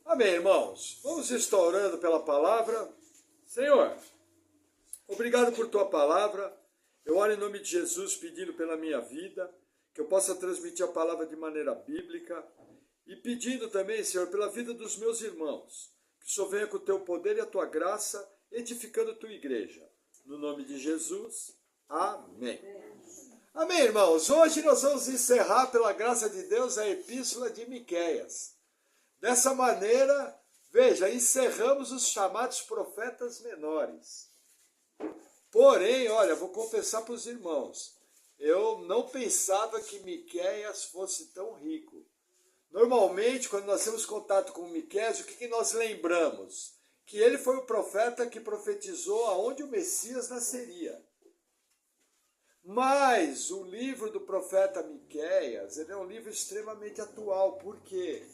Amém, irmãos? Vamos estar orando pela palavra. Senhor, obrigado por tua palavra. Eu oro em nome de Jesus pedindo pela minha vida, que eu possa transmitir a palavra de maneira bíblica e pedindo também, Senhor, pela vida dos meus irmãos, que o Senhor venha com o teu poder e a tua graça, edificando a tua igreja. No nome de Jesus, amém. Amém, irmãos? Hoje nós vamos encerrar, pela graça de Deus, a epístola de Miqueias. Dessa maneira, veja, encerramos os chamados profetas menores. Porém, olha, vou confessar para os irmãos, eu não pensava que Miqueias fosse tão rico. Normalmente, quando nós temos contato com Miqueias, o que nós lembramos? Que ele foi o profeta que profetizou aonde o Messias nasceria. Mas o livro do profeta Miqueias, ele é um livro extremamente atual. Por quê?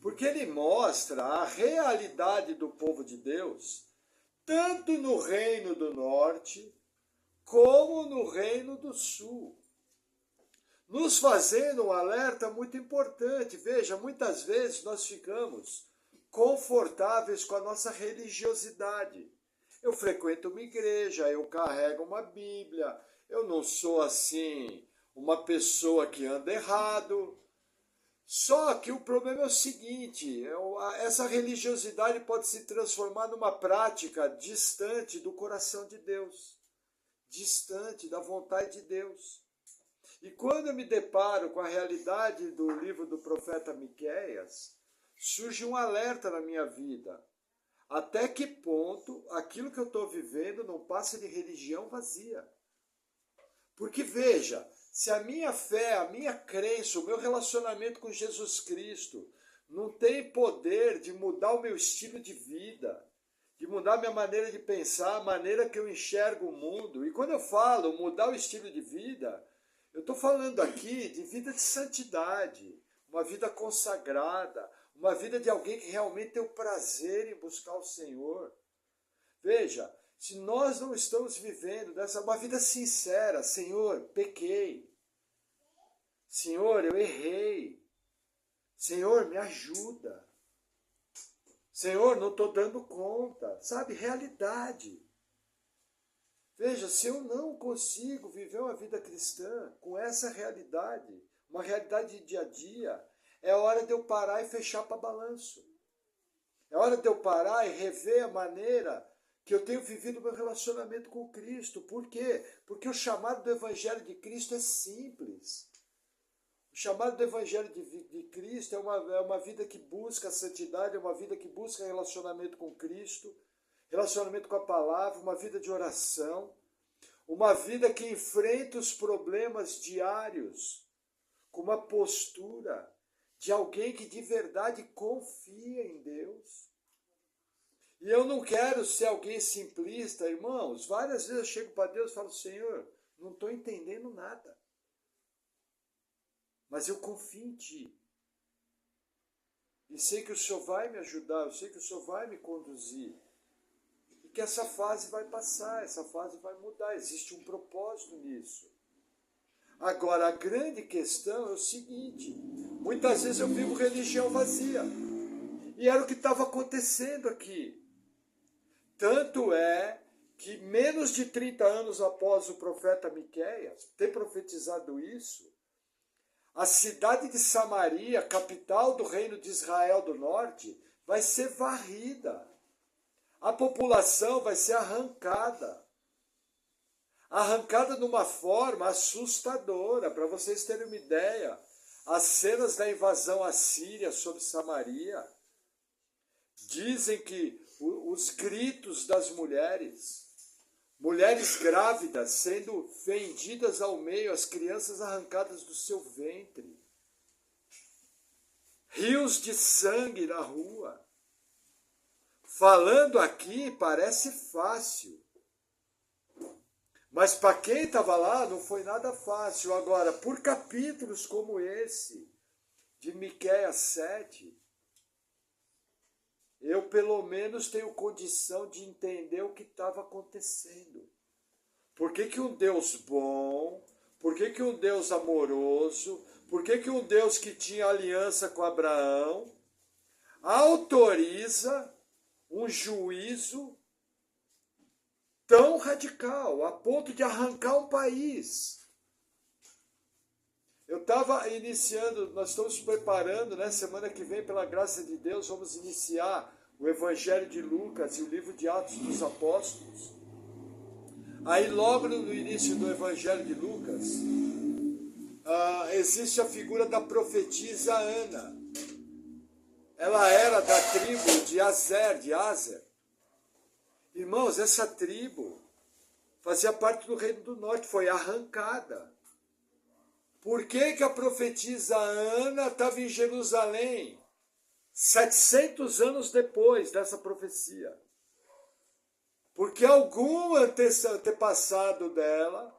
Porque ele mostra a realidade do povo de Deus, tanto no reino do norte, como no reino do sul. Nos fazendo um alerta muito importante. Veja, muitas vezes nós ficamos confortáveis com a nossa religiosidade. Eu frequento uma igreja, eu carrego uma Bíblia, eu não sou assim uma pessoa que anda errado. Só que o problema é o seguinte, essa religiosidade pode se transformar numa prática distante do coração de Deus, distante da vontade de Deus. E quando eu me deparo com a realidade do livro do profeta Miqueias, surge um alerta na minha vida. Até que ponto aquilo que eu estou vivendo não passa de religião vazia? Porque veja, se a minha fé, a minha crença, o meu relacionamento com Jesus Cristo não tem poder de mudar o meu estilo de vida, de mudar a minha maneira de pensar, a maneira que eu enxergo o mundo. E quando eu falo mudar o estilo de vida, eu estou falando aqui de vida de santidade, uma vida consagrada, uma vida de alguém que realmente tem o prazer em buscar o Senhor. Veja, se nós não estamos vivendo uma vida sincera, Senhor, pequei. Senhor, eu errei. Senhor, me ajuda. Senhor, não estou dando conta. Sabe, realidade. Veja, se eu não consigo viver uma vida cristã com essa realidade, uma realidade de dia a dia, é hora de eu parar e fechar para balanço. É hora de eu parar e rever a maneira que eu tenho vivido o meu relacionamento com Cristo. Por quê? Porque o chamado do Evangelho de Cristo é simples. O chamado do Evangelho de Cristo é uma vida que busca a santidade, é uma vida que busca relacionamento com Cristo, relacionamento com a palavra, uma vida de oração, uma vida que enfrenta os problemas diários com uma postura de alguém que de verdade confia em Deus. E eu não quero ser alguém simplista, irmãos. Várias vezes eu chego para Deus e falo, Senhor, não estou entendendo nada. Mas eu confio em Ti. E sei que o Senhor vai me ajudar, eu sei que o Senhor vai me conduzir. E que essa fase vai passar, essa fase vai mudar. Existe um propósito nisso. Agora, a grande questão é o seguinte. Muitas vezes eu vivo religião vazia. E era o que estava acontecendo aqui. Tanto é que menos de 30 anos após o profeta Miqueias ter profetizado isso, a cidade de Samaria, capital do reino de Israel do norte, vai ser varrida. A população vai ser arrancada. Arrancada de uma forma assustadora. Para vocês terem uma ideia, as cenas da invasão assíria sobre Samaria dizem que os gritos das mulheres grávidas sendo fendidas ao meio, as crianças arrancadas do seu ventre, rios de sangue na rua. Falando aqui parece fácil, mas para quem estava lá não foi nada fácil. Agora, por capítulos como esse, de Miqueias 7, eu pelo menos tenho condição de entender o que estava acontecendo. Por que um Deus bom, por que um Deus amoroso, por que um Deus que tinha aliança com Abraão, autoriza um juízo tão radical, a ponto de arrancar um país. Eu estava iniciando, nós estamos preparando, né? Semana que vem, pela graça de Deus, vamos iniciar o Evangelho de Lucas e o livro de Atos dos Apóstolos. Aí logo no início do Evangelho de Lucas, existe a figura da profetisa Ana. Ela era da tribo de Azer. Irmãos, essa tribo fazia parte do Reino do Norte, foi arrancada. Por que que a profetisa Ana estava em Jerusalém 700 anos depois dessa profecia? Porque algum antepassado dela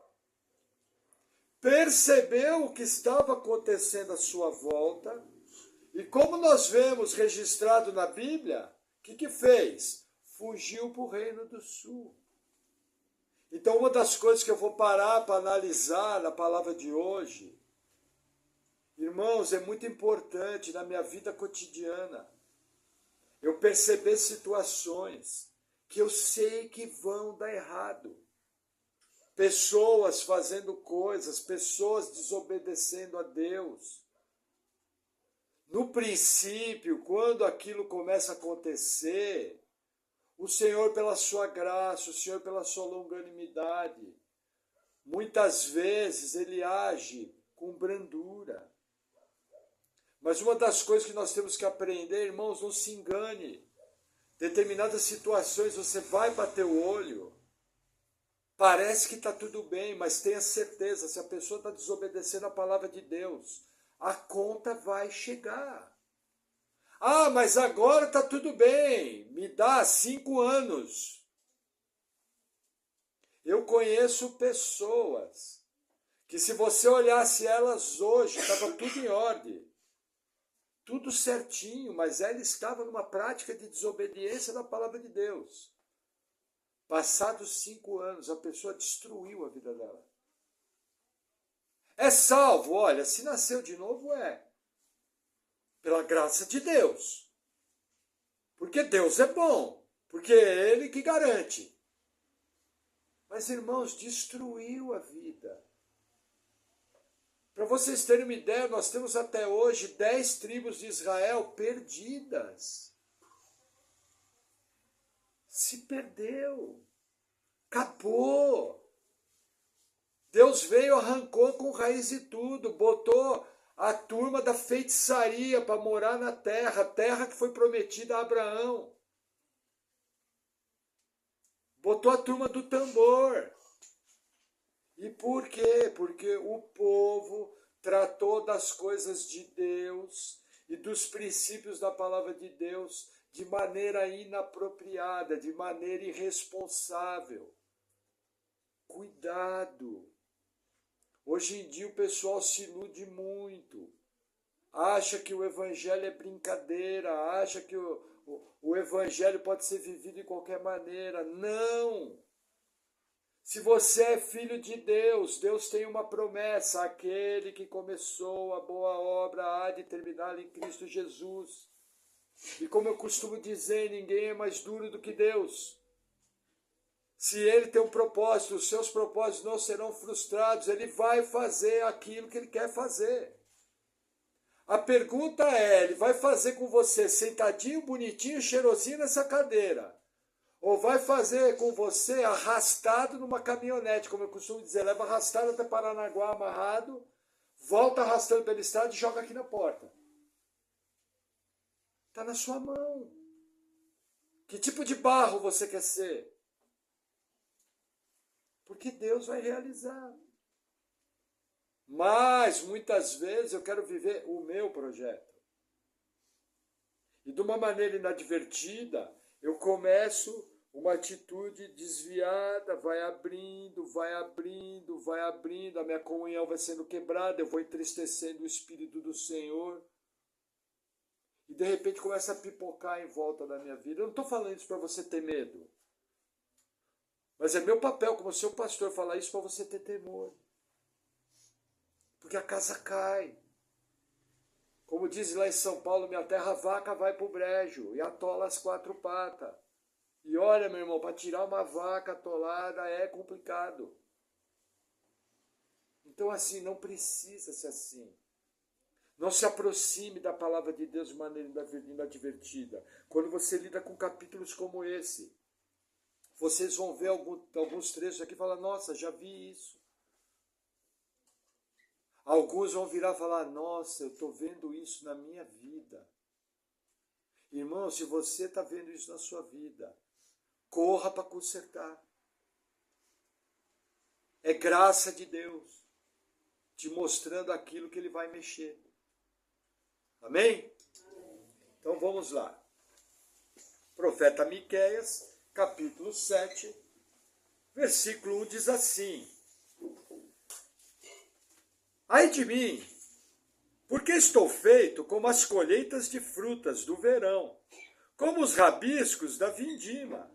percebeu o que estava acontecendo à sua volta e, como nós vemos registrado na Bíblia, o que fez? Fugiu para o Reino do Sul. Então, uma das coisas que eu vou parar para analisar na palavra de hoje, irmãos, é muito importante na minha vida cotidiana eu perceber situações que eu sei que vão dar errado. Pessoas fazendo coisas, pessoas desobedecendo a Deus. No princípio, quando aquilo começa a acontecer, o Senhor, pela sua graça, o Senhor, pela sua longanimidade, muitas vezes Ele age com brandura. Mas uma das coisas que nós temos que aprender, irmãos, não se engane. Determinadas situações você vai bater o olho, parece que está tudo bem, mas tenha certeza, se a pessoa está desobedecendo a palavra de Deus, a conta vai chegar. Ah, mas agora está tudo bem, me dá 5 anos. Eu conheço pessoas que, se você olhasse elas hoje, estava tudo em ordem, tudo certinho, mas ela estava numa prática de desobediência da palavra de Deus. Passados 5 anos, a pessoa destruiu a vida dela. É salvo, olha, se nasceu de novo é. Pela graça de Deus. Porque Deus é bom. Porque é Ele que garante. Mas, irmãos, destruiu a vida. Para vocês terem uma ideia, nós temos até hoje 10 tribos de Israel perdidas. Se perdeu. Acabou. Deus veio, arrancou com raiz e tudo, botou a turma da feitiçaria para morar na terra, terra que foi prometida a Abraão. Botou a turma do tambor. E por quê? Porque o povo tratou das coisas de Deus e dos princípios da palavra de Deus de maneira inapropriada, de maneira irresponsável. Cuidado! Hoje em dia o pessoal se ilude muito, acha que o evangelho é brincadeira, acha que o evangelho pode ser vivido de qualquer maneira. Não! Se você é filho de Deus, Deus tem uma promessa, aquele que começou a boa obra há de terminá-la em Cristo Jesus. E como eu costumo dizer, ninguém é mais duro do que Deus. Se Ele tem um propósito, os seus propósitos não serão frustrados, Ele vai fazer aquilo que Ele quer fazer. A pergunta é, Ele vai fazer com você sentadinho, bonitinho, cheirosinho nessa cadeira? Ou vai fazer com você arrastado numa caminhonete, como eu costumo dizer, leva arrastado até Paranaguá, amarrado, volta arrastando pela estrada e joga aqui na porta? Está na sua mão. Que tipo de barro você quer ser? Porque Deus vai realizar. Mas, muitas vezes, eu quero viver o meu projeto. E de uma maneira inadvertida, eu começo uma atitude desviada, vai abrindo, a minha comunhão vai sendo quebrada, eu vou entristecendo o Espírito do Senhor. E de repente começa a pipocar em volta da minha vida. Eu não estou falando isso para você ter medo. Mas é meu papel como seu pastor falar isso para você ter temor. Porque a casa cai. Como diz lá em São Paulo, minha terra, a vaca vai pro brejo e atola as quatro patas. E olha, meu irmão, para tirar uma vaca atolada é complicado. Então, assim, não precisa ser assim. Não se aproxime da palavra de Deus de maneira inadvertida. Quando você lida com capítulos como esse, vocês vão ver alguns trechos aqui e falar, nossa, já vi isso. Alguns vão virar e falar, nossa, eu estou vendo isso na minha vida. Irmão, se você está vendo isso na sua vida, corra para consertar. É graça de Deus te mostrando aquilo que ele vai mexer. Amém? Então vamos lá. Profeta Miqueias, capítulo 7, versículo 1 diz assim: Ai de mim, porque estou feito como as colheitas de frutas do verão, como os rabiscos da vindima.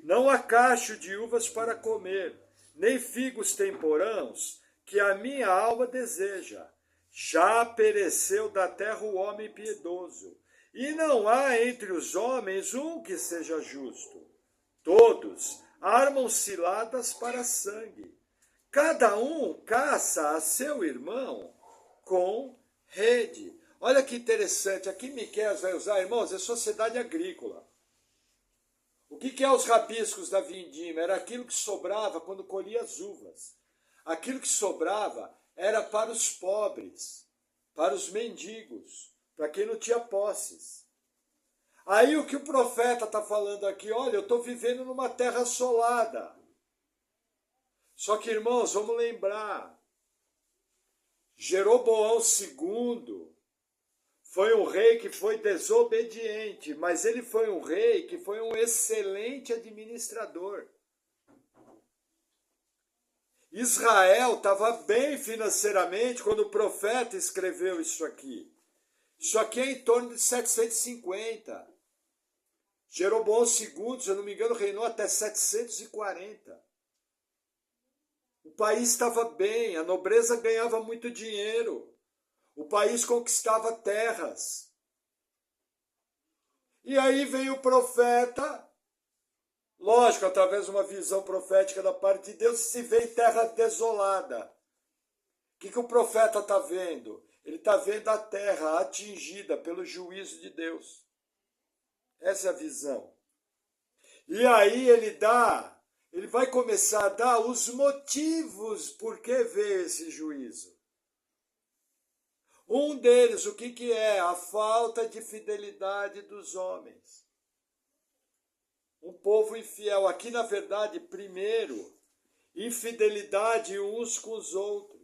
Não há cacho de uvas para comer, nem figos temporãos, que a minha alma deseja. Já pereceu da terra o homem piedoso, e não há entre os homens um que seja justo. Todos armam ciladas para sangue. Cada um caça a seu irmão com rede. Olha que interessante, aqui Miqueias vai usar, irmãos, é sociedade agrícola. O que é os rabiscos da vindima? Era aquilo que sobrava quando colhia as uvas. Aquilo que sobrava era para os pobres, para os mendigos, para quem não tinha posses. Aí o que o profeta está falando aqui, olha, eu estou vivendo numa terra assolada. Só que, irmãos, vamos lembrar, Jeroboão II foi um rei que foi desobediente, mas ele foi um rei que foi um excelente administrador. Israel estava bem financeiramente quando o profeta escreveu isso aqui. Isso aqui é em torno de 750. Jeroboão II, se eu não me engano, reinou até 740. O país estava bem, a nobreza ganhava muito dinheiro. O país conquistava terras. E aí vem o profeta, lógico, através de uma visão profética da parte de Deus, se vê em terra desolada. O que o profeta está vendo? Ele está vendo a terra atingida pelo juízo de Deus. Essa é a visão. E aí ele vai começar a dar os motivos por que veio esse juízo. Um deles, o que é? A falta de fidelidade dos homens. Um povo infiel. Aqui, na verdade, primeiro, infidelidade uns com os outros.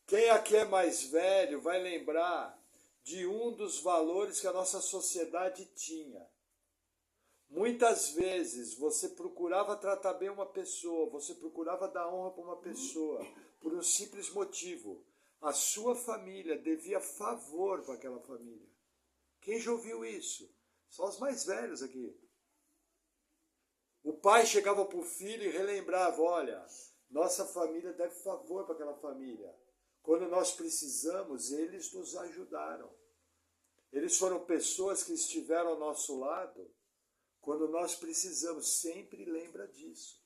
Quem aqui é mais velho vai lembrar de um dos valores que a nossa sociedade tinha. Muitas vezes você procurava tratar bem uma pessoa, você procurava dar honra para uma pessoa, por um simples motivo. A sua família devia favor para aquela família. Quem já ouviu isso? Só os mais velhos aqui. O pai chegava para o filho e relembrava, olha, nossa família deve favor para aquela família. Quando nós precisamos, eles nos ajudaram. Eles foram pessoas que estiveram ao nosso lado. Quando nós precisamos, sempre lembra disso.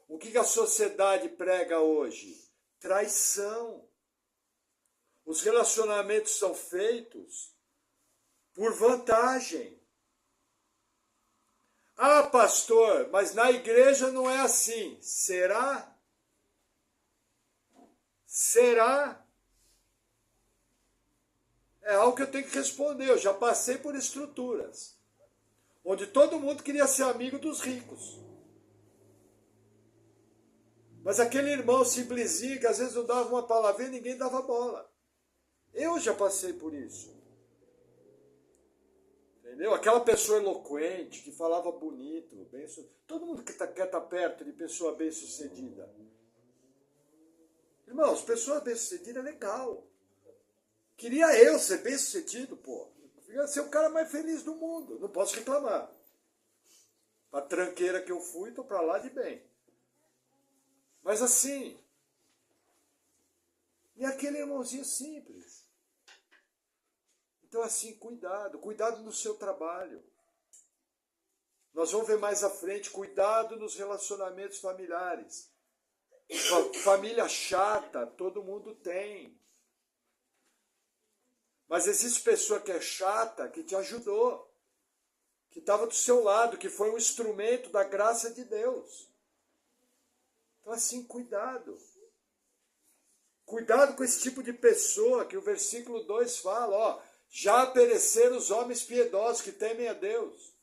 O que a sociedade prega hoje? Traição. Os relacionamentos são feitos por vantagem. Ah, pastor, mas na igreja não é assim. Será? Será? É algo que eu tenho que responder. Eu já passei por estruturas onde todo mundo queria ser amigo dos ricos. Mas aquele irmão simplesinho que às vezes não dava uma palavrinha e ninguém dava bola. Eu já passei por isso. Entendeu? Aquela pessoa eloquente, que falava bonito, bem sucedido. Todo mundo quer estar perto de pessoa bem-sucedida. Irmãos, pessoa bem-sucedida é legal. Queria eu ser bem-sucedido, pô. Queria ser o cara mais feliz do mundo. Não posso reclamar. A tranqueira que eu fui, estou para lá de bem. Mas assim, e aquele irmãozinho simples, Então, assim, cuidado. Cuidado no seu trabalho. Nós vamos ver mais à frente, cuidado nos relacionamentos familiares. Família chata, todo mundo tem. Mas existe pessoa que é chata, que te ajudou, que estava do seu lado, que foi um instrumento da graça de Deus. Então, assim, cuidado. Cuidado com esse tipo de pessoa que o versículo 2 fala, ó, já pereceram os homens piedosos que temem a Deus.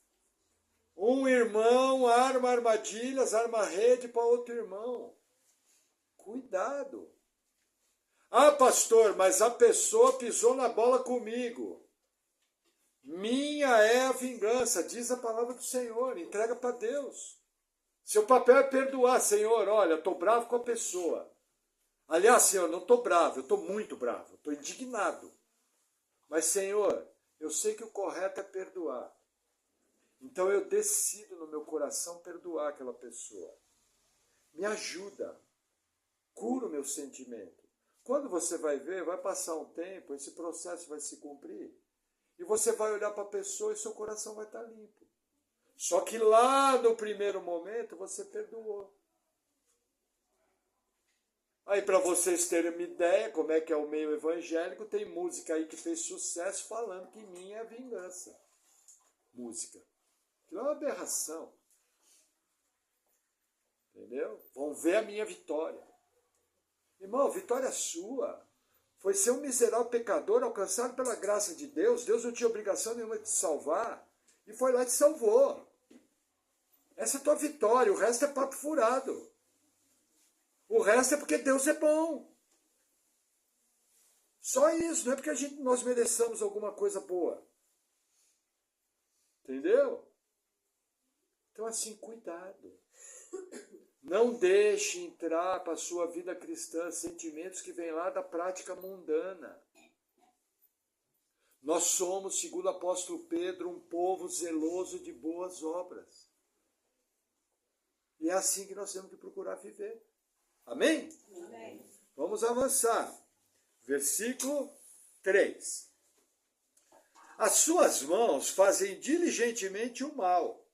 Um irmão arma armadilhas, arma rede para outro irmão. Cuidado. Ah, pastor, mas a pessoa pisou na bola comigo. Minha é a vingança, diz a palavra do Senhor, entrega para Deus. Seu papel é perdoar, Senhor, olha, estou bravo com a pessoa. Aliás, Senhor, não estou bravo, eu estou muito bravo, estou indignado. Mas, Senhor, eu sei que o correto é perdoar. Então eu decido no meu coração perdoar aquela pessoa. Me ajuda, cura o meu sentimento. Quando você vai ver, vai passar um tempo, esse processo vai se cumprir. E você vai olhar para a pessoa e seu coração vai estar limpo. Só que lá no primeiro momento você perdoou. Aí para vocês terem uma ideia como é que é o meio evangélico, tem música aí que fez sucesso falando que minha é a vingança. Música. Aquilo é uma aberração. Entendeu? Vão ver a minha vitória. Irmão, vitória sua. Foi ser um miserável pecador alcançado pela graça de Deus. Deus não tinha obrigação nenhuma de te salvar. E foi lá e te salvou. Essa é a tua vitória. O resto é papo furado. O resto é porque Deus é bom. Só isso. Não é porque nós mereçamos alguma coisa boa. Entendeu? Então, assim, cuidado. Não deixe entrar para a sua vida cristã sentimentos que vêm lá da prática mundana. Nós somos, segundo o apóstolo Pedro, um povo zeloso de boas obras. E é assim que nós temos que procurar viver. Amém? Amém. Vamos avançar. Versículo 3. As suas mãos fazem diligentemente o mal.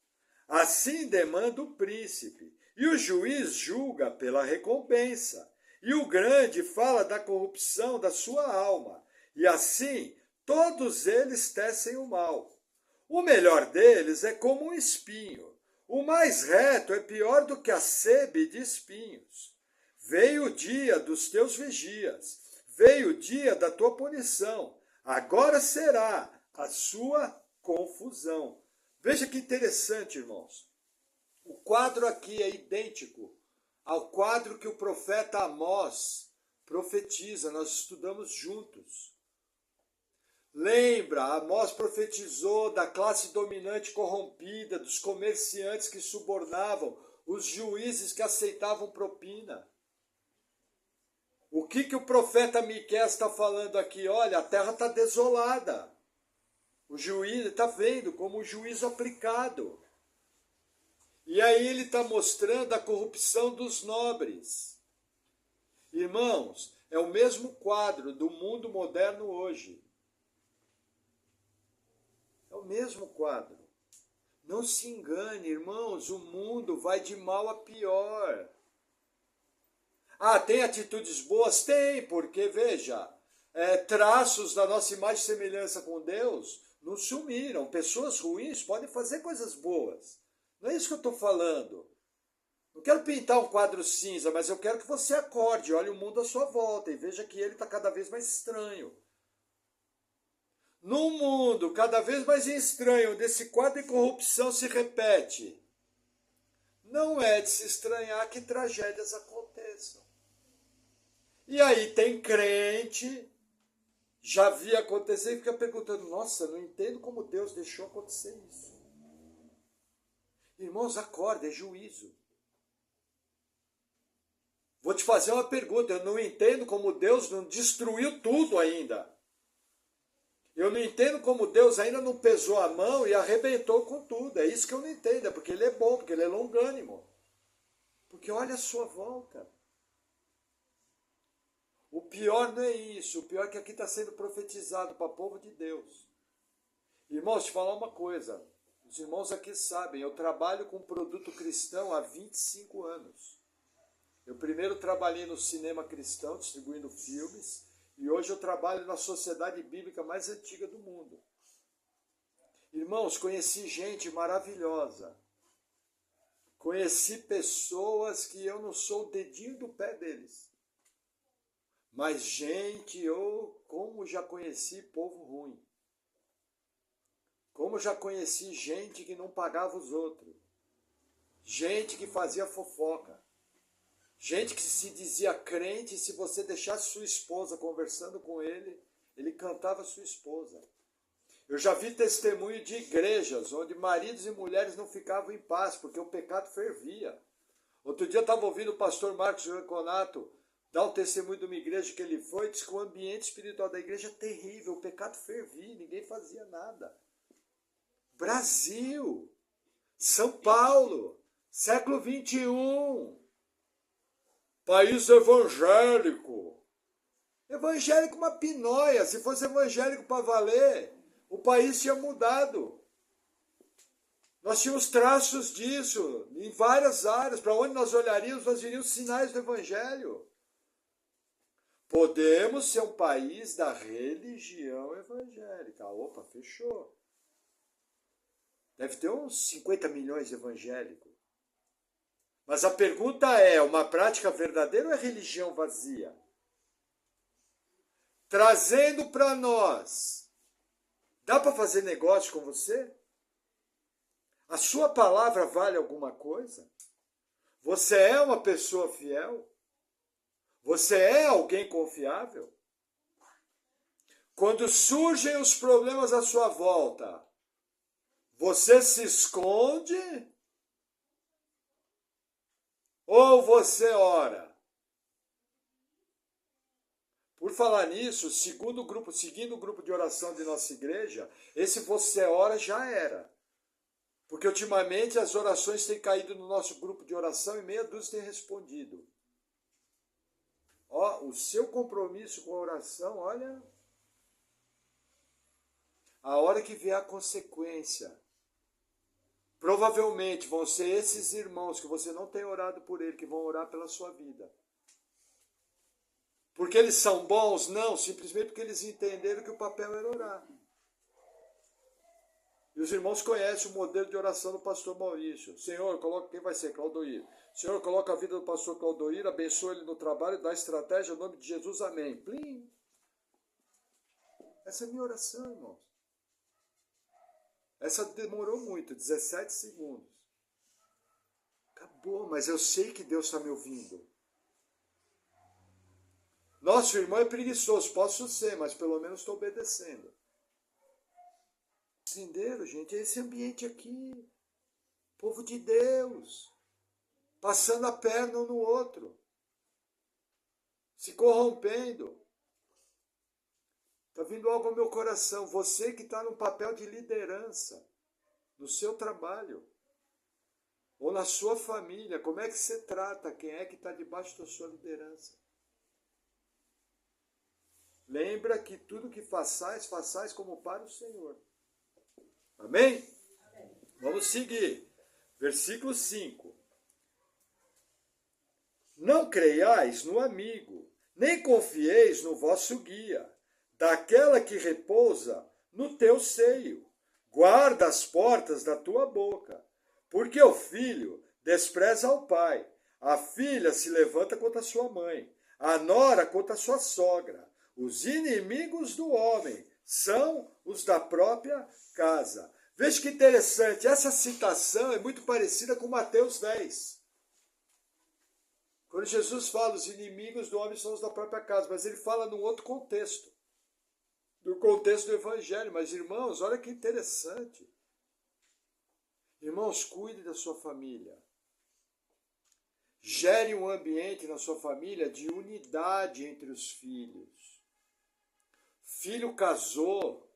Assim demanda o príncipe. E o juiz julga pela recompensa. E o grande fala da corrupção da sua alma. E assim todos eles tecem o mal. O melhor deles é como um espinho. O mais reto é pior do que a sebe de espinhos. Veio o dia dos teus vigias. Veio o dia da tua punição. Agora será a sua confusão. Veja que interessante, irmãos. O quadro aqui é idêntico ao quadro que o profeta Amós profetiza. Nós estudamos juntos. Lembra, Amós profetizou da classe dominante corrompida, dos comerciantes que subornavam, os juízes que aceitavam propina. O que o profeta Miqueias está falando aqui? Olha, a terra está desolada. O juiz está vendo como um juízo aplicado. E aí ele está mostrando a corrupção dos nobres. Irmãos, é o mesmo quadro do mundo moderno hoje. É o mesmo quadro. Não se engane, irmãos, o mundo vai de mal a pior. Ah, tem atitudes boas? Tem, porque, veja, traços da nossa imagem e semelhança com Deus não sumiram. Pessoas ruins podem fazer coisas boas. Não é isso que eu estou falando. Não quero pintar um quadro cinza, mas eu quero que você acorde, olhe o mundo à sua volta e veja que ele está cada vez mais estranho. Num mundo cada vez mais estranho, onde esse quadro de corrupção se repete, não é de se estranhar que tragédias aconteçam. E aí tem crente, já vi acontecer e fica perguntando, nossa, não entendo como Deus deixou acontecer isso. Irmãos, acorda, é juízo. Vou te fazer uma pergunta, eu não entendo como Deus não destruiu tudo ainda. Eu não entendo como Deus ainda não pesou a mão e arrebentou com tudo. É isso que eu não entendo, é porque Ele é bom, porque Ele é longânimo. Porque olha a sua volta. O pior não é isso, o pior é que aqui está sendo profetizado para o povo de Deus. Irmãos, te falar uma coisa. Os irmãos aqui sabem, eu trabalho com produto cristão há 25 anos. Eu primeiro trabalhei no cinema cristão, distribuindo filmes, e hoje eu trabalho na sociedade bíblica mais antiga do mundo. Irmãos, conheci gente maravilhosa. Conheci pessoas que eu não sou o dedinho do pé deles. Mas gente, eu como já conheci povo ruim. Como já conheci gente que não pagava os outros. Gente que fazia fofoca. Gente que se dizia crente e se você deixasse sua esposa conversando com ele, ele cantava sua esposa. Eu já vi testemunho de igrejas onde maridos e mulheres não ficavam em paz porque o pecado fervia. Outro dia eu estava ouvindo o pastor Marcos Reconato dar um testemunho de uma igreja que ele foi, disse que o ambiente espiritual da igreja é terrível, o pecado fervia, ninguém fazia nada. Brasil, São Paulo, século 21, país evangélico. Evangélico uma pinóia, se fosse evangélico para valer, o país tinha mudado. Nós tínhamos traços disso em várias áreas. Para onde nós olharíamos, nós veríamos sinais do evangelho. Podemos ser um país da religião evangélica. Opa, fechou. Deve ter uns 50 milhões de evangélicos. Mas a pergunta é, uma prática verdadeira ou é religião vazia? Trazendo para nós, dá para fazer negócio com você? A sua palavra vale alguma coisa? Você é uma pessoa fiel? Você é alguém confiável? Quando surgem os problemas à sua volta, você se esconde ou você ora? Por falar nisso, seguindo o grupo de oração de nossa igreja, esse você ora já era. Porque ultimamente as orações têm caído no nosso grupo de oração e meia dúzia tem respondido. Ó, o seu compromisso com a oração, olha, a hora que vier a consequência, provavelmente vão ser esses irmãos que você não tem orado por ele, que vão orar pela sua vida. Porque eles são bons? Não, simplesmente porque eles entenderam que o papel era orar. E os irmãos conhecem o modelo de oração do pastor Maurício. Senhor, coloca quem vai ser? Claudoir. Senhor, coloca a vida do pastor Claudoir, abençoa ele no trabalho, dá estratégia, em nome de Jesus, amém. Plim. Essa é a minha oração, irmãos. Essa demorou muito, 17 segundos. Acabou, mas eu sei que Deus está me ouvindo. Nosso irmão é preguiçoso, posso ser, mas pelo menos estou obedecendo. Entenderam, gente? É esse ambiente aqui. Povo de Deus. Passando a perna um no outro. Se corrompendo. Está vindo algo ao meu coração. Você que está num papel de liderança. No seu trabalho. Ou na sua família. Como é que você trata quem é que está debaixo da sua liderança? Lembra que tudo que façais, façais como para o Senhor. Amém? Vamos seguir. Versículo 5. Não creiais no amigo, nem confieis no vosso guia, daquela que repousa no teu seio. Guarda as portas da tua boca, porque o filho despreza ao pai, a filha se levanta contra sua mãe, a nora contra sua sogra. Os inimigos do homem são os da própria casa. Veja que interessante, essa citação é muito parecida com Mateus 10. Quando Jesus fala, os inimigos do homem são os da própria casa, mas ele fala num outro contexto. No contexto do Evangelho. Mas, irmãos, olha que interessante. Irmãos, cuide da sua família. Gere um ambiente na sua família de unidade entre os filhos. Filho casou,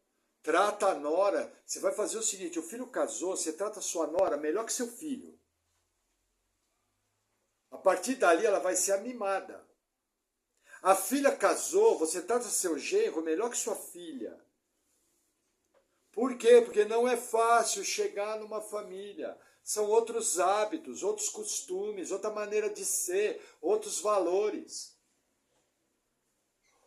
trata a nora. Você vai fazer o seguinte, o filho casou, você trata a sua nora melhor que seu filho. A partir dali ela vai ser a mimada. A filha casou, você trata seu genro melhor que sua filha. Por quê? Porque não é fácil chegar numa família. São outros hábitos, outros costumes, outra maneira de ser, outros valores.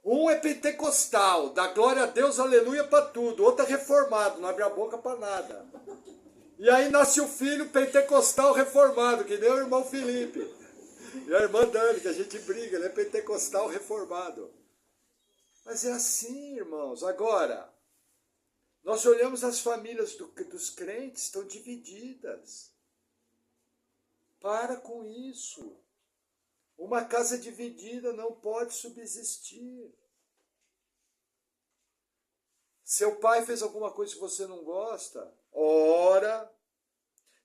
Um é pentecostal, dá glória a Deus, aleluia para tudo. Outro é reformado, não abre a boca para nada. E aí nasce o filho pentecostal reformado, que nem o irmão Felipe. E a irmã Dani, que a gente briga, ele é pentecostal reformado. Mas é assim, irmãos. Agora, nós olhamos as famílias dos crentes, estão divididas. Para com isso. Uma casa dividida não pode subsistir. Seu pai fez alguma coisa que você não gosta? Ora,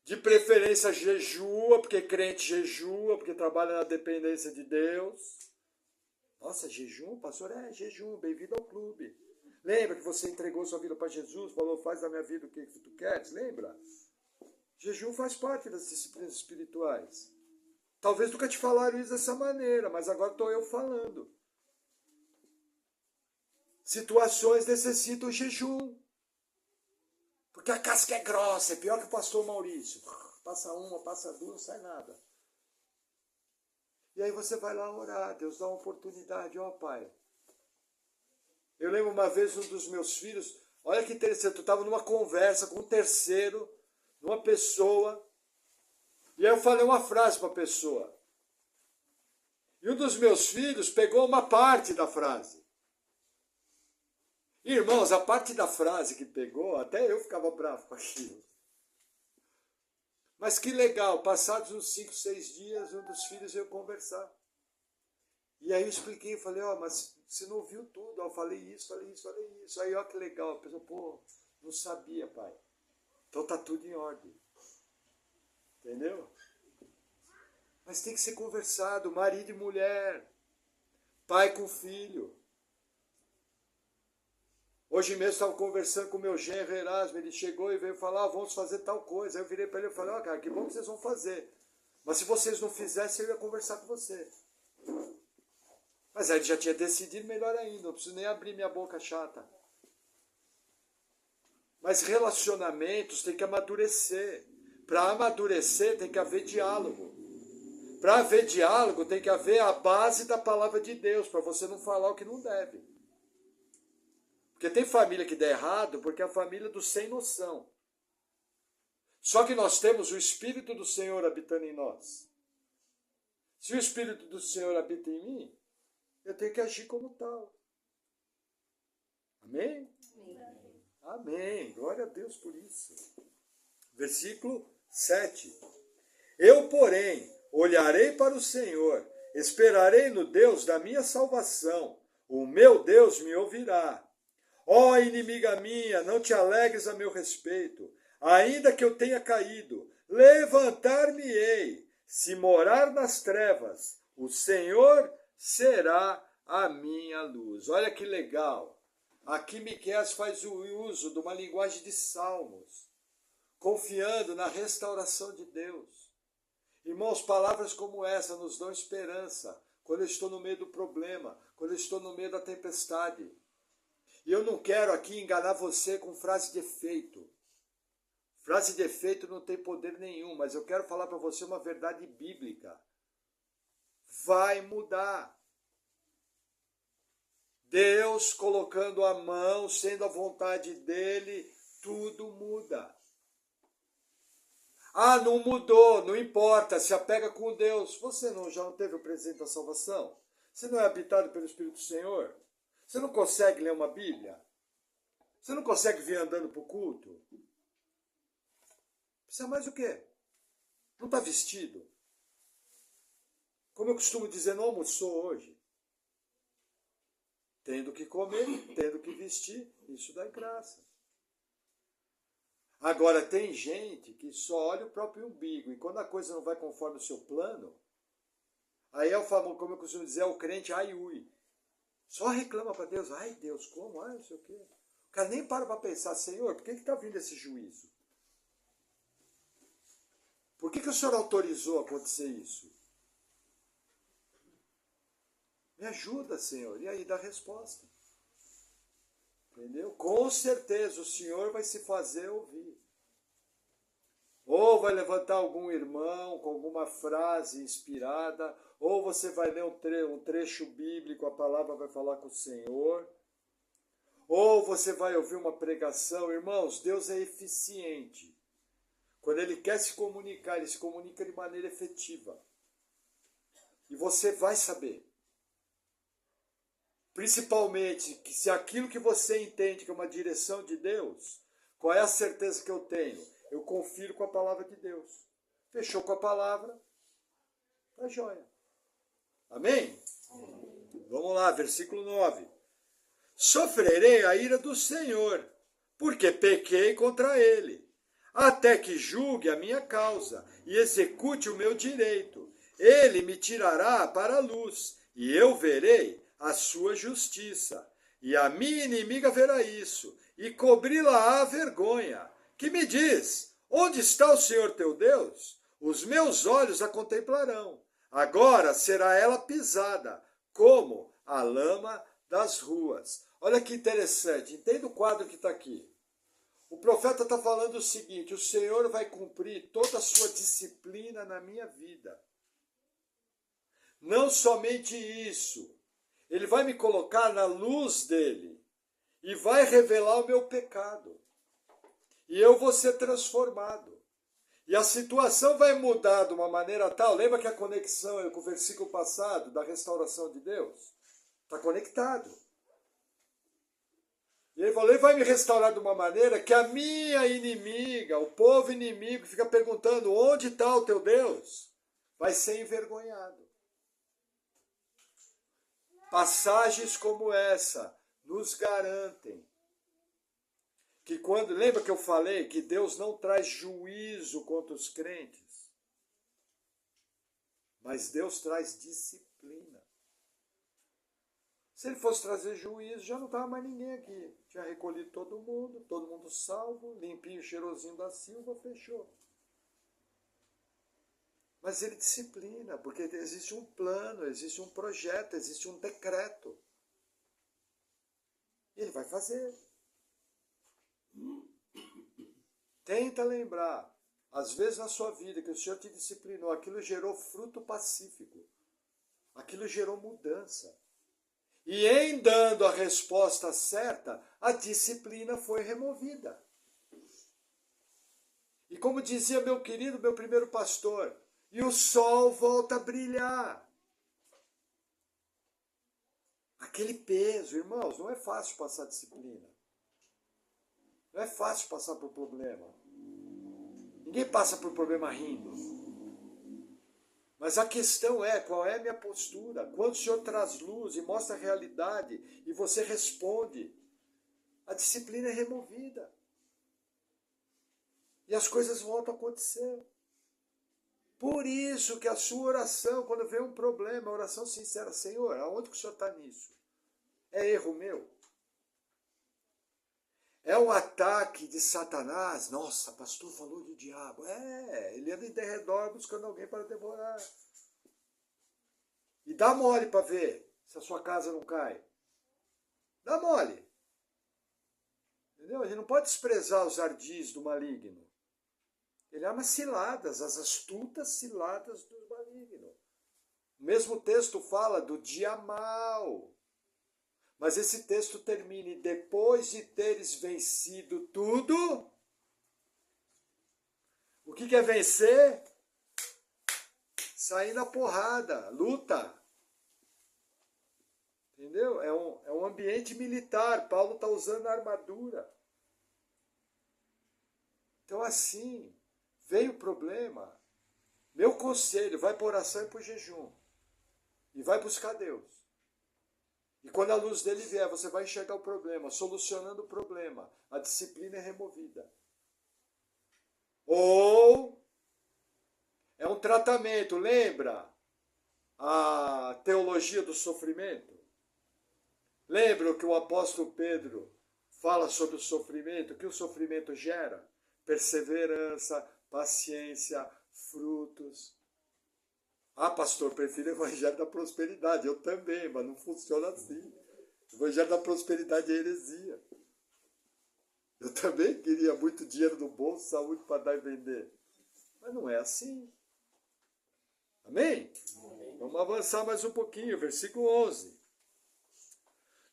de preferência jejua, porque crente jejua, porque trabalha na dependência de Deus. Nossa, jejum, pastor? É, jejum, bem-vindo ao clube. Lembra que você entregou sua vida para Jesus, falou, faz da minha vida o que tu queres? Lembra? Jejum faz parte das disciplinas espirituais. Talvez nunca te falaram isso dessa maneira, mas agora estou eu falando. Situações necessitam jejum. Porque a casca é grossa, é pior que o pastor Maurício. Passa uma, passa duas, não sai nada. E aí você vai lá orar, Deus dá uma oportunidade, ó Pai. Eu lembro uma vez um dos meus filhos, olha que interessante, eu estava numa conversa com um terceiro, numa pessoa, e aí eu falei uma frase para a pessoa. E um dos meus filhos pegou uma parte da frase. Irmãos, a parte da frase que pegou, até eu ficava bravo com aquilo. Mas que legal, passados uns 5, 6 dias, um dos filhos veio conversar. E aí eu expliquei, falei, ó, mas você não ouviu tudo, ó, eu falei isso, falei isso, falei isso. Aí, ó, que legal, a pessoa, pô, não sabia, pai. Então tá tudo em ordem. Entendeu? Mas tem que ser conversado, marido e mulher, pai com filho. Hoje mesmo estava conversando com o meu genro Erasmo, ele chegou e veio falar, vamos fazer tal coisa. Aí eu virei para ele e falei, ó, cara, que bom que vocês vão fazer. Mas se vocês não fizessem, eu ia conversar com você. Mas aí ele já tinha decidido, melhor ainda, não preciso nem abrir minha boca chata. Mas relacionamentos tem que amadurecer. Para amadurecer tem que haver diálogo. Para haver diálogo tem que haver a base da palavra de Deus, para você não falar o que não deve. Porque tem família que dá errado porque é a família do sem noção. Só que nós temos o Espírito do Senhor habitando em nós. Se o Espírito do Senhor habita em mim, eu tenho que agir como tal. Amém? Amém. Amém. Glória a Deus por isso. Versículo 7. Eu, porém, olharei para o Senhor, esperarei no Deus da minha salvação. O meu Deus me ouvirá. Ó inimiga minha, não te alegres a meu respeito. Ainda que eu tenha caído, levantar-me-ei. Se morar nas trevas, o Senhor será a minha luz. Olha que legal. Aqui Miqueias faz o uso de uma linguagem de salmos, confiando na restauração de Deus. Irmãos, palavras como essa nos dão esperança quando eu estou no meio do problema, quando eu estou no meio da tempestade. E eu não quero aqui enganar você com frase de efeito. Frase de efeito não tem poder nenhum, mas eu quero falar para você uma verdade bíblica. Vai mudar. Deus colocando a mão, sendo a vontade dele, tudo muda. Ah, não mudou, não importa, se apega com Deus. Você já não teve o presente da salvação? Você não é habitado pelo Espírito do Senhor? Você não consegue ler uma Bíblia? Você não consegue vir andando para o culto? Precisa mais o quê? Não está vestido? Como eu costumo dizer, não almoçou hoje? Tendo que comer, tendo que vestir, isso dá graça. Agora, tem gente que só olha o próprio umbigo, e quando a coisa não vai conforme o seu plano, aí é o famoso, como eu costumo dizer, é o crente ai ui. Só reclama para Deus, ai Deus, como? Ai, não sei o quê. O cara nem para pensar, Senhor, por que está vindo esse juízo? Por que o Senhor autorizou acontecer isso? Me ajuda, Senhor. E aí dá resposta. Entendeu? Com certeza o Senhor vai se fazer ouvir. Ou vai levantar algum irmão com alguma frase inspirada, ou você vai ler um trecho bíblico, a palavra vai falar com o Senhor, ou você vai ouvir uma pregação. Irmãos, Deus é eficiente. Quando Ele quer se comunicar, Ele se comunica de maneira efetiva. E você vai saber. Principalmente que se aquilo que você entende que é uma direção de Deus, qual é a certeza que eu tenho? Eu confiro com a palavra de Deus. Fechou com a palavra, tá jóia. Amém? Vamos lá, versículo 9. Sofrerei a ira do Senhor, porque pequei contra ele, até que julgue a minha causa e execute o meu direito. Ele me tirará para a luz, e eu verei a sua justiça. E a minha inimiga verá isso, e cobri-la-á a vergonha. Que me diz, onde está o Senhor teu Deus? Os meus olhos a contemplarão. Agora será ela pisada, como a lama das ruas. Olha que interessante, entenda o quadro que está aqui. O profeta está falando o seguinte: o Senhor vai cumprir toda a sua disciplina na minha vida. Não somente isso, Ele vai me colocar na luz dele e vai revelar o meu pecado. E eu vou ser transformado. E a situação vai mudar de uma maneira tal. Lembra que a conexão é com o versículo passado, da restauração de Deus? Está conectado. E ele falou, ele vai me restaurar de uma maneira que a minha inimiga, o povo inimigo, fica perguntando, onde está o teu Deus? Vai ser envergonhado. Passagens como essa nos garantem que quando, lembra que eu falei que Deus não traz juízo contra os crentes, mas Deus traz disciplina. Se ele fosse trazer juízo, já não estava mais ninguém aqui. Tinha recolhido todo mundo salvo, limpinho, cheirosinho da Silva, fechou. Mas ele disciplina, porque existe um plano, existe um projeto, existe um decreto. E ele vai fazer. Tenta lembrar, às vezes na sua vida, que o Senhor te disciplinou, aquilo gerou fruto pacífico. Aquilo gerou mudança. E em dando a resposta certa, a disciplina foi removida. E como dizia meu querido, meu primeiro pastor, e o sol volta a brilhar. Aquele peso, irmãos, não é fácil passar disciplina. Não é fácil passar por problema. Ninguém passa por problema rindo. Mas a questão é, qual é a minha postura? Quando o Senhor traz luz e mostra a realidade e você responde, a disciplina é removida. E as coisas voltam a acontecer. Por isso que a sua oração, quando vem um problema, a oração sincera, Senhor, aonde que o Senhor está nisso? É erro meu? É um ataque de Satanás? Nossa, pastor falou de diabo. Ele anda em derredor buscando alguém para devorar. E dá mole para ver se a sua casa não cai. Dá mole. Entendeu? A gente não pode desprezar os ardis do maligno. Ele ama ciladas, as astutas ciladas do maligno. O mesmo texto fala do dia mau. Mas esse texto termina, e depois de teres vencido tudo, o que é vencer? Sair na porrada, luta. Entendeu? É um ambiente militar, Paulo está usando a armadura. Então assim, veio o problema, meu conselho, vai para oração e para o jejum. E vai buscar Deus. E quando a luz dele vier, você vai enxergar o problema, solucionando o problema. A disciplina é removida. Ou é um tratamento, lembra a teologia do sofrimento? Lembra o que o apóstolo Pedro fala sobre o sofrimento? O que o sofrimento gera? Perseverança, paciência, frutos. Ah, pastor, prefiro o evangelho da prosperidade. Eu também, mas não funciona assim. O evangelho da prosperidade é heresia. Eu também queria muito dinheiro no bolso, saúde para dar e vender. Mas não é assim. Amém? Vamos avançar mais um pouquinho, versículo 11.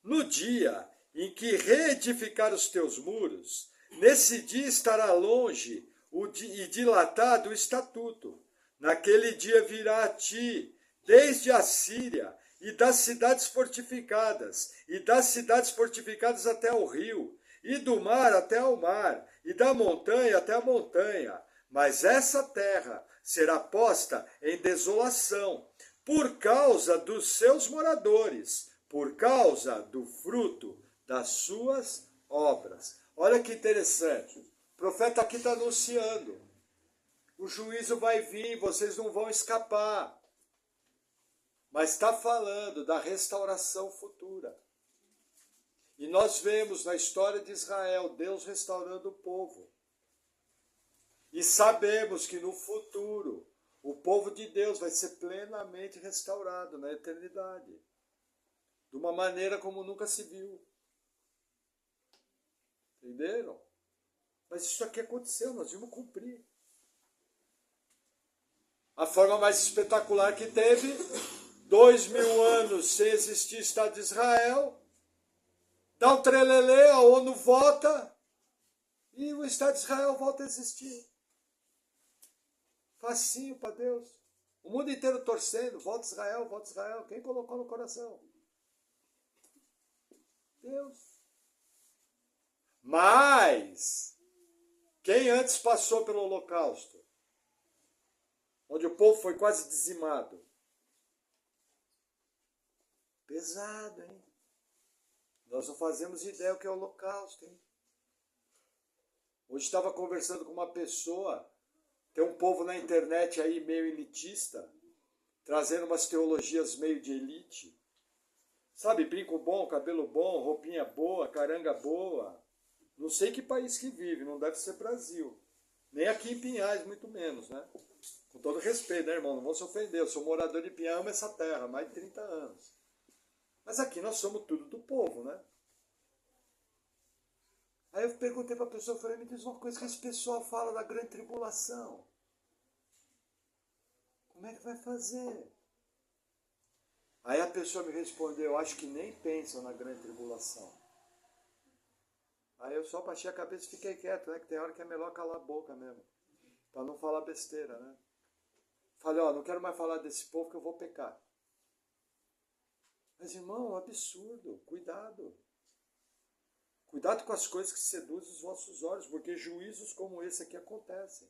No dia em que reedificar os teus muros, nesse dia estará longe e dilatado o estatuto. Naquele dia virá a ti, desde a Síria, e das cidades fortificadas até o rio, e do mar até ao mar, e da montanha até a montanha. Mas essa terra será posta em desolação, por causa dos seus moradores, por causa do fruto das suas obras. Olha que interessante. O profeta aqui está anunciando. O juízo vai vir, vocês não vão escapar. Mas está falando da restauração futura. E nós vemos na história de Israel, Deus restaurando o povo. E sabemos que no futuro, o povo de Deus vai ser plenamente restaurado na eternidade. De uma maneira como nunca se viu. Entenderam? Mas isso aqui aconteceu, nós vimos cumprir. A forma mais espetacular que teve, 2000 anos sem existir Estado de Israel, dá um trelelê, a ONU vota, e o Estado de Israel volta a existir. Facinho para Deus. O mundo inteiro torcendo, volta Israel, volta Israel. Quem colocou no coração? Deus. Mas, quem antes passou pelo Holocausto? Onde o povo foi quase dizimado. Pesado, hein? Nós não fazemos ideia do que é o Holocausto, hein? Hoje estava conversando com uma pessoa, tem um povo na internet aí meio elitista, trazendo umas teologias meio de elite. Sabe, brinco bom, cabelo bom, roupinha boa, caranga boa. Não sei que país que vive, não deve ser Brasil. Nem aqui em Pinhais, muito menos, né? Com todo respeito, né, irmão? Não vão se ofender. Eu sou morador de Pinhais, amo essa terra há mais de 30 anos. Mas aqui nós somos tudo do povo, né? Aí eu perguntei para a pessoa, eu falei, me diz uma coisa que esse pessoal fala da grande tribulação. Como é que vai fazer? Aí a pessoa me respondeu, eu acho que nem pensam na grande tribulação. Aí eu só baixei a cabeça e fiquei quieto, né? Que tem hora que é melhor calar a boca mesmo. Para não falar besteira, né? Falei, ó, não quero mais falar desse povo que eu vou pecar. Mas, irmão, absurdo. Cuidado. Cuidado com as coisas que seduzem os vossos olhos, porque juízos como esse aqui acontecem.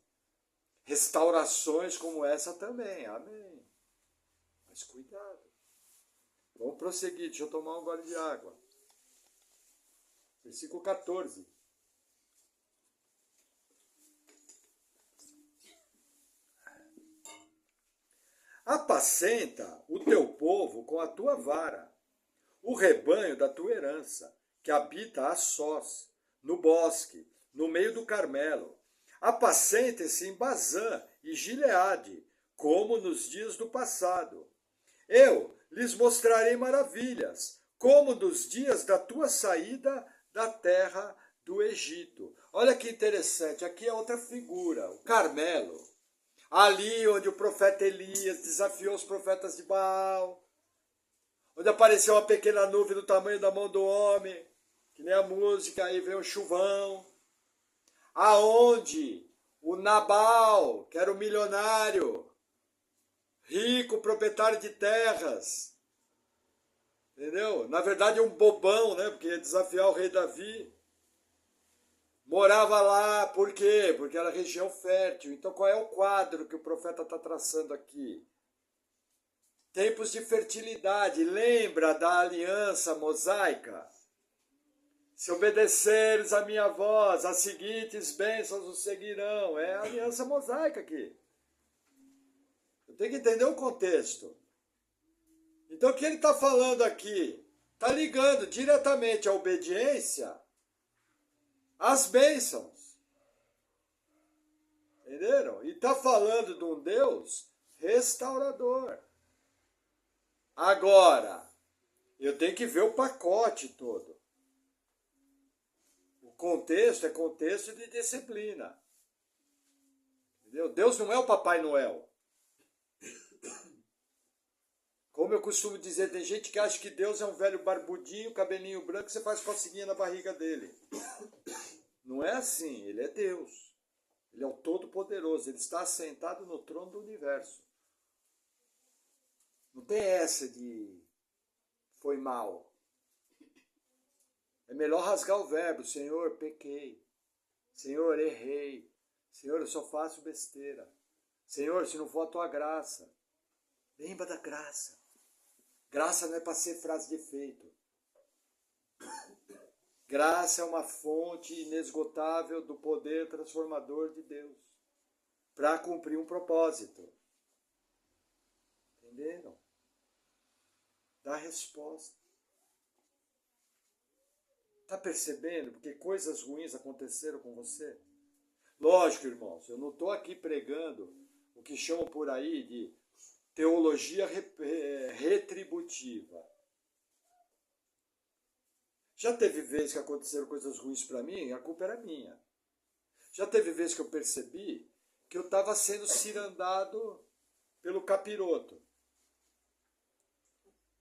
Restaurações como essa também. Amém. Mas cuidado. Vamos prosseguir. Deixa eu tomar um gole de água. Versículo 14. Apacenta o teu povo com a tua vara, o rebanho da tua herança, que habita a sós, no bosque, no meio do Carmelo. Apacentem-se em Bazã e Gileade, como nos dias do passado. Eu lhes mostrarei maravilhas, como nos dias da tua saída da terra do Egito. Olha que interessante, aqui é outra figura, o Carmelo. Ali onde o profeta Elias desafiou os profetas de Baal, onde apareceu uma pequena nuvem do tamanho da mão do homem, que nem a música, aí vem um chuvão. Aonde o Nabal, que era um milionário, rico, proprietário de terras, entendeu? Na verdade um bobão, né? Porque ia desafiar o rei Davi. Morava lá, por quê? Porque era região fértil. Então qual é o quadro que o profeta está traçando aqui? Tempos de fertilidade. Lembra da aliança mosaica? Se obedeceres a minha voz, as seguintes bênçãos os seguirão. É a aliança mosaica aqui. Eu tenho que entender o contexto. Então o que ele está falando aqui? Está ligando diretamente a obediência às bênçãos. Entenderam? E está falando de um Deus restaurador. Agora, eu tenho que ver o pacote todo. O contexto é contexto de disciplina. Entendeu? Deus não é o Papai Noel. Como eu costumo dizer, tem gente que acha que Deus é um velho barbudinho, cabelinho branco, você faz coceguinha na barriga dele. Não é assim, ele é Deus. Ele é o Todo-Poderoso, ele está assentado no trono do universo. Não tem essa de foi mal. É melhor rasgar o verbo, Senhor, pequei. Senhor, errei. Senhor, eu só faço besteira. Senhor, se não for a tua graça. Lembra da graça. Graça não é para ser frase de efeito. Graça é uma fonte inesgotável do poder transformador de Deus. Para cumprir um propósito. Entenderam? Dá resposta. Está percebendo? Porque coisas ruins aconteceram com você? Lógico, irmãos, eu não estou aqui pregando o que chamam por aí de teologia retributiva. Já teve vezes que aconteceram coisas ruins para mim, a culpa era minha. Já teve vezes que eu percebi que eu estava sendo cirandado pelo capiroto.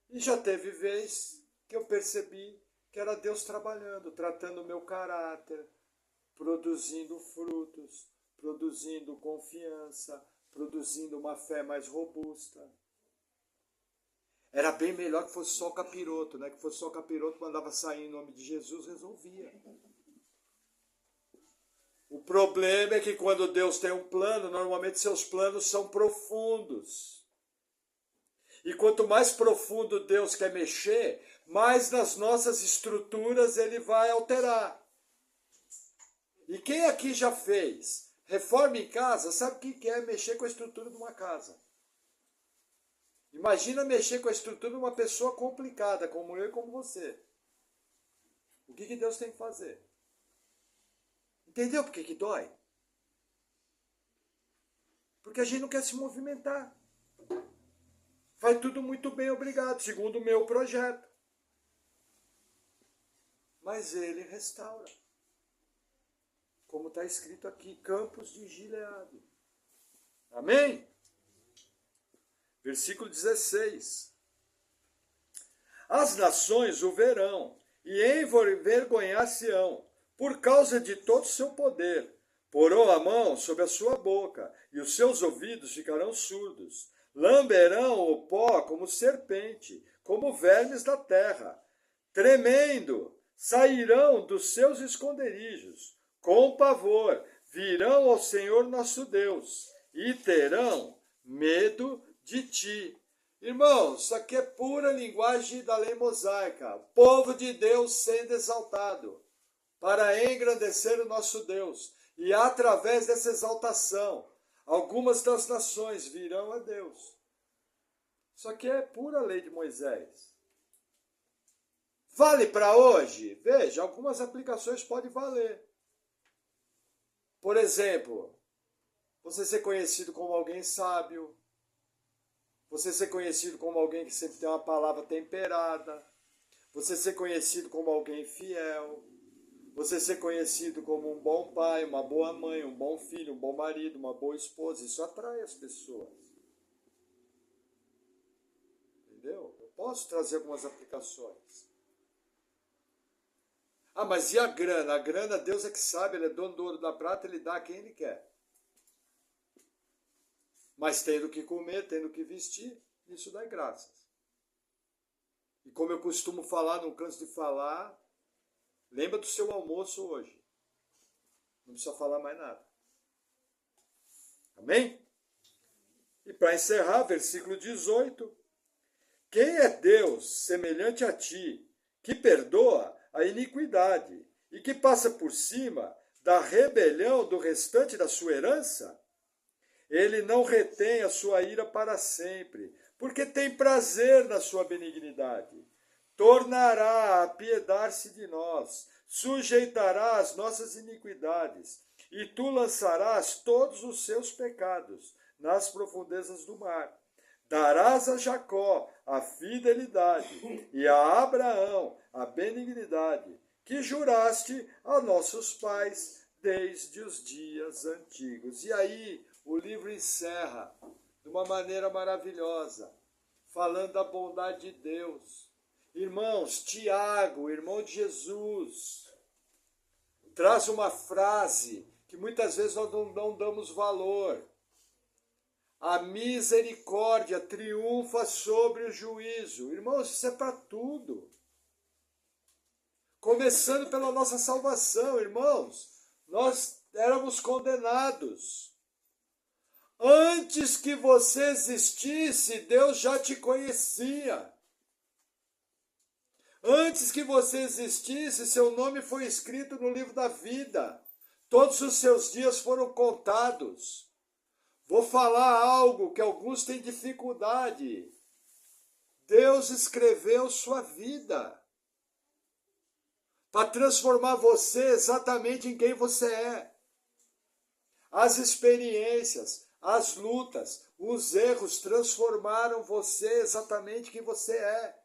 E já teve vez que eu percebi que era Deus trabalhando, tratando o meu caráter, produzindo frutos, produzindo confiança, produzindo uma fé mais robusta. Era bem melhor que fosse só capiroto, né? Que fosse só capiroto, mandava sair em nome de Jesus, resolvia. O problema é que quando Deus tem um plano, normalmente seus planos são profundos. E quanto mais profundo Deus quer mexer, mais nas nossas estruturas ele vai alterar. E quem aqui já fez reforma em casa, sabe o que é mexer com a estrutura de uma casa. Imagina mexer com a estrutura de uma pessoa complicada, como eu e como você. O que Deus tem que fazer? Entendeu por que dói? Porque a gente não quer se movimentar. Vai tudo muito bem, obrigado, segundo o meu projeto. Mas ele restaura. Como está escrito aqui, Campos de Gileade. Amém? Versículo 16. As nações o verão e envergonhar-se-ão por causa de todo o seu poder. Porão a mão sobre a sua boca e os seus ouvidos ficarão surdos. Lamberão o pó como serpente, como vermes da terra. Tremendo, sairão dos seus esconderijos. Com pavor, virão ao Senhor nosso Deus e terão medo de ti. Irmãos, isso aqui é pura linguagem da lei mosaica. Povo de Deus sendo exaltado para engrandecer o nosso Deus. E através dessa exaltação, algumas das nações virão a Deus. Isso aqui é pura lei de Moisés. Vale para hoje? Veja, algumas aplicações podem valer. Por exemplo, você ser conhecido como alguém sábio, você ser conhecido como alguém que sempre tem uma palavra temperada, você ser conhecido como alguém fiel, você ser conhecido como um bom pai, uma boa mãe, um bom filho, um bom marido, uma boa esposa, isso atrai as pessoas. Entendeu? Eu posso trazer algumas aplicações. Ah, mas e a grana? A grana, Deus é que sabe, ele é dono do ouro e da prata, ele dá a quem ele quer. Mas tendo que comer, tendo que vestir, isso dá graças. E como eu costumo falar, não canso de falar, lembra do seu almoço hoje. Não precisa falar mais nada. Amém? E para encerrar, versículo 18. Quem é Deus semelhante a ti, que perdoa a iniquidade e que passa por cima da rebelião do restante da sua herança? Ele não retém a sua ira para sempre, porque tem prazer na sua benignidade. Tornará a apiedar-se de nós, sujeitará as nossas iniquidades, e tu lançarás todos os seus pecados nas profundezas do mar. Darás a Jacó a fidelidade, e a Abraão a benignidade, que juraste a nossos pais desde os dias antigos. E aí o livro encerra de uma maneira maravilhosa, falando da bondade de Deus. Irmãos, Tiago, irmão de Jesus, traz uma frase que muitas vezes nós não damos valor. A misericórdia triunfa sobre o juízo. Irmãos, isso é para tudo. Começando pela nossa salvação, irmãos. Nós éramos condenados. Antes que você existisse, Deus já te conhecia. Antes que você existisse, seu nome foi escrito no livro da vida. Todos os seus dias foram contados. Vou falar algo que alguns têm dificuldade. Deus escreveu sua vida para transformar você exatamente em quem você é. As experiências, as lutas, os erros transformaram você exatamente quem você é.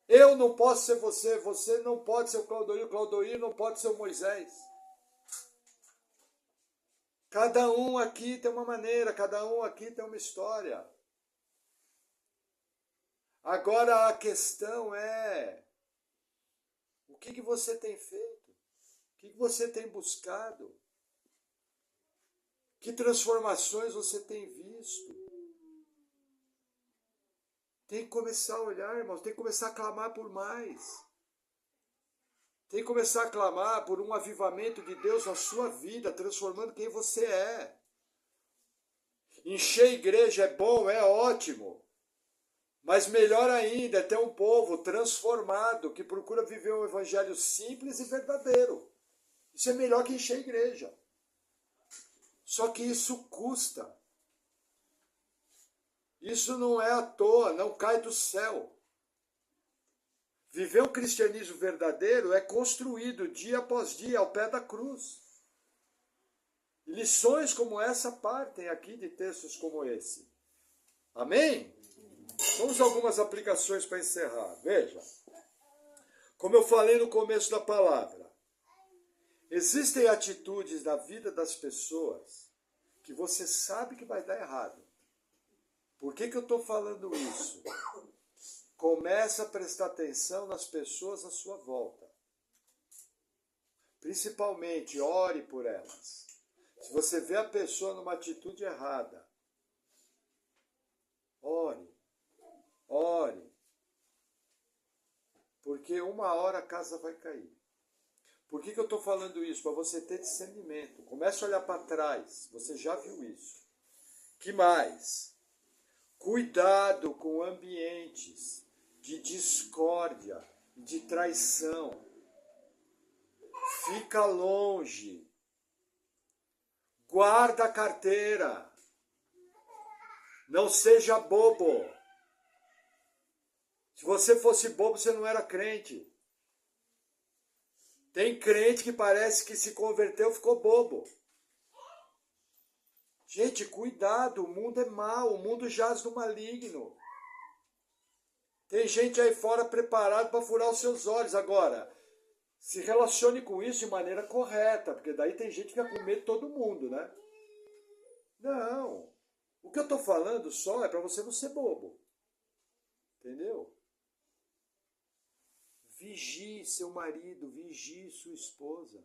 Eu não posso ser você, você não pode ser o Claudoir não pode ser o Moisés. Cada um aqui tem uma maneira, cada um aqui tem uma história. Agora a questão é, o que você tem feito? O que você tem buscado? Que transformações você tem visto? Tem que começar a olhar, irmãos, tem que começar a clamar por mais. Tem que começar a clamar por um avivamento de Deus na sua vida, transformando quem você é. Encher a igreja é bom, é ótimo. Mas melhor ainda é ter um povo transformado, que procura viver um evangelho simples e verdadeiro. Isso é melhor que encher a igreja. Só que isso custa. Isso não é à toa, não cai do céu. Viver o cristianismo verdadeiro é construído dia após dia ao pé da cruz. E lições como essa partem aqui de textos como esse. Amém? Vamos a algumas aplicações para encerrar. Veja, como eu falei no começo da palavra, existem atitudes na vida das pessoas que você sabe que vai dar errado. Por que eu estou falando isso? Comece a prestar atenção nas pessoas à sua volta. Principalmente, ore por elas. Se você vê a pessoa numa atitude errada, ore. Ore. Porque uma hora a casa vai cair. Por que eu estou falando isso? Para você ter discernimento. Comece a olhar para trás. Você já viu isso. Que mais? Cuidado com ambientes de discórdia, de traição. Fica longe. Guarda a carteira. Não seja bobo. Se você fosse bobo, você não era crente. Tem crente que parece que se converteu e ficou bobo. Gente, cuidado, o mundo é mau, o mundo jaz no maligno. Tem gente aí fora preparado para furar os seus olhos. Agora, se relacione com isso de maneira correta, porque daí tem gente que fica com medo de todo mundo, né? Não. O que eu estou falando só é para você não ser bobo. Entendeu? Vigie seu marido, vigie sua esposa.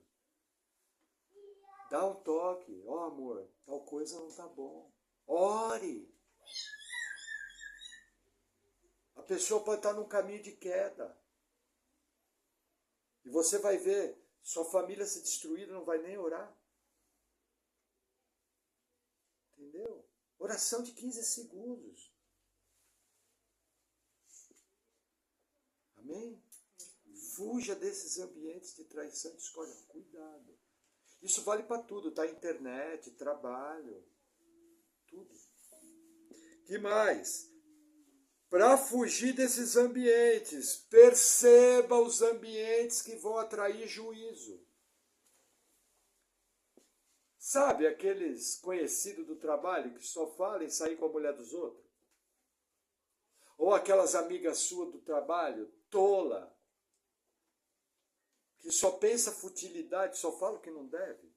Dá um toque. Ó, amor, tal coisa não tá bom. Ore. A pessoa pode estar num caminho de queda. E você vai ver sua família se destruída, não vai nem orar. Entendeu? Oração de 15 segundos. Amém? Fuja desses ambientes de traição e discórdia. Cuidado. Isso vale para tudo, tá? Internet, trabalho, tudo. Que mais? Para fugir desses ambientes, perceba os ambientes que vão atrair juízo. Sabe aqueles conhecidos do trabalho que só falam em sair com a mulher dos outros? Ou aquelas amigas suas do trabalho, tola, que só pensa futilidade, só fala o que não deve.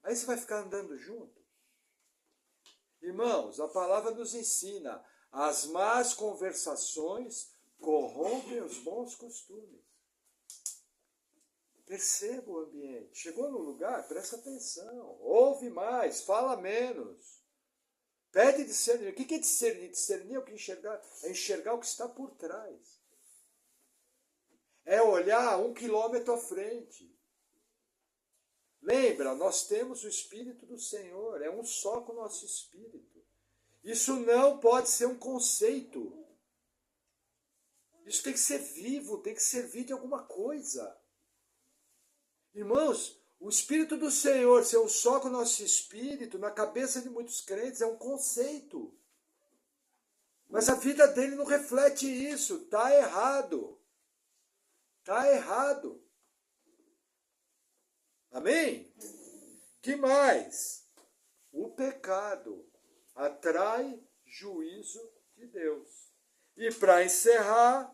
Aí você vai ficar andando junto. Irmãos, a palavra nos ensina, as más conversações corrompem os bons costumes. Perceba o ambiente. Chegou no lugar, presta atenção. Ouve mais, fala menos. Pede discernimento. O que é discernir? Discernir é o que enxergar. É enxergar o que está por trás. É olhar 1 quilômetro à frente. Lembra, nós temos o Espírito do Senhor. É um só com o nosso Espírito. Isso não pode ser um conceito. Isso tem que ser vivo, tem que servir de alguma coisa. Irmãos, o Espírito do Senhor ser um só com o nosso Espírito, na cabeça de muitos crentes, é um conceito. Mas a vida dele não reflete isso. Está errado. Está errado. Amém? Que mais? O pecado atrai juízo de Deus. E para encerrar,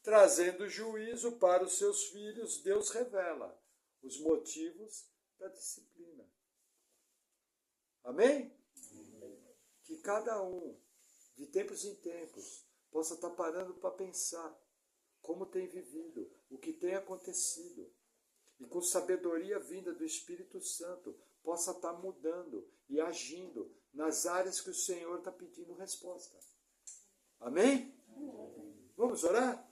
trazendo juízo para os seus filhos, Deus revela os motivos da disciplina. Amém? Que cada um, de tempos em tempos, possa estar parando para pensar como tem vivido, o que tem acontecido. E com sabedoria vinda do Espírito Santo, possa estar mudando e agindo nas áreas que o Senhor está pedindo resposta. Amém? Vamos orar?